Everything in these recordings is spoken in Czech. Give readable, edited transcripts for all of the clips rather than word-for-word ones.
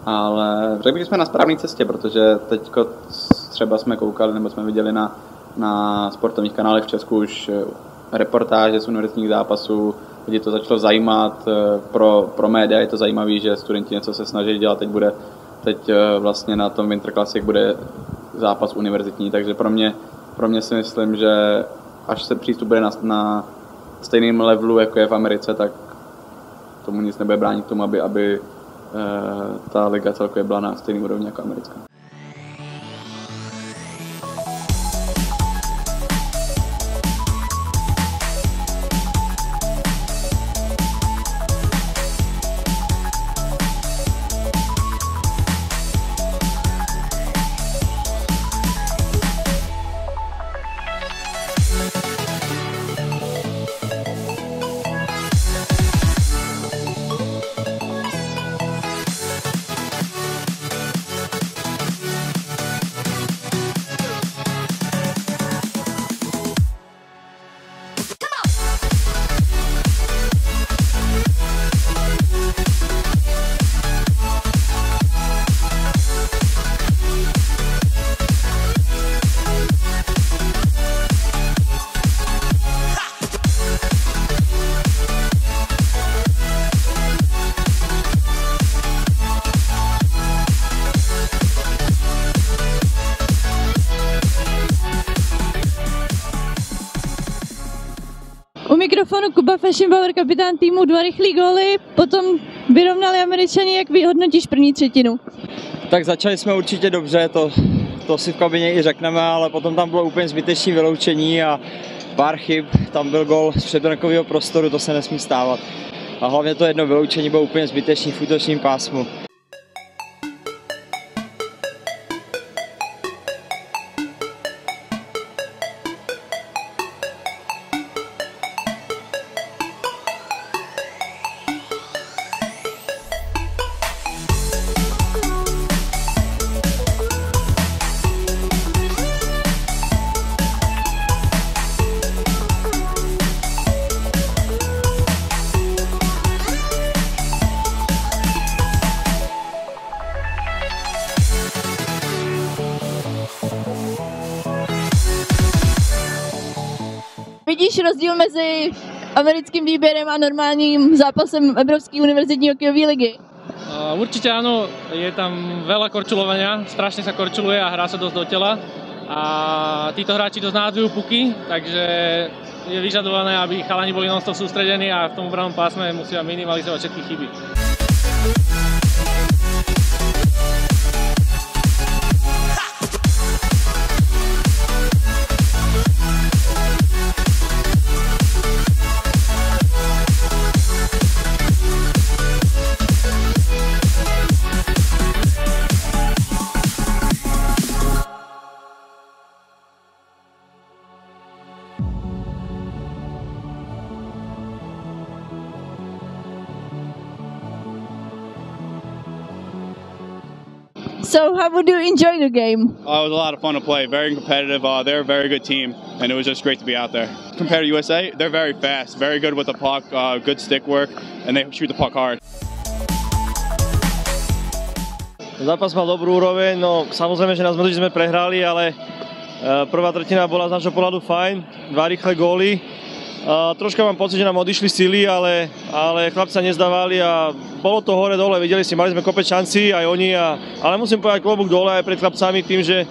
ale řekl bych, že jsme na správné cestě, protože teďko třeba jsme koukali nebo jsme viděli na sportovních kanálech v Česku už reportáže z univerzitních zápasů, lidi to začalo zajímat, pro média je to zajímavé, že studenti něco se snaží dělat, teď vlastně na tom Winter Classic bude zápas univerzitní, takže pro mě si myslím, že až se přístup bude na stejném levelu, jako je v Americe, tak tomu nic nebude bránit tomu, aby ta liga celkově byla na stejné úrovni jako americká. U mikrofonu Kuba Fashionbauer, kapitán týmu, 2 rychlý góly, potom vyrovnali Američani. Jak vyhodnotíš první třetinu? Tak začali jsme určitě dobře, to si v kabině i řekneme, ale potom tam bylo úplně zbytečné vyloučení a pár chyb, tam byl gól z předbrankového prostoru, to se nesmí stávat. A hlavně to jedno vyloučení bylo úplně zbytečné v útočním pásmu. Vidíš rozdíl mezi americkým výběrem a normálním zápasem Evropské univerzitní hokejové ligy? Určite áno, je tam veľa korčulovania, strašne sa korčuluje a hrá sa dosť do tela. A títo hráči dosť nahádzajú puky, takže je vyžadované, aby chalani boli non-stop sústredení a v tom obranom pásme musia minimalizovať všetky chyby. So how would you enjoy the game? It was a lot of fun to play, very competitive. They're a very good team, and it was just great to be out there. Compared to USA, they're very fast, very good with the puck, good stick work, and they shoot the puck hard. Zápas mal dobrú úroveň, no samozrejme, že nás mrzí, že sme prehrali, ale prvá tretina bola z nášho pohľadu fajn, 2 rýchle góly. Troška mám pocit, že nám odišli síly, ale chlapci sa nezdávali a bolo to hore dole, videli si, mali sme kopec šancí, aj oni, ale musím povedať klobúk dole aj pred chlapcami tým, že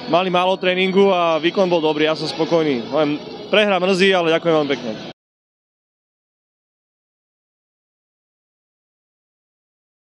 mali málo tréningu a výkon bol dobrý, ja som spokojný. Prehra mrzí, ale ďakujem veľmi pekne.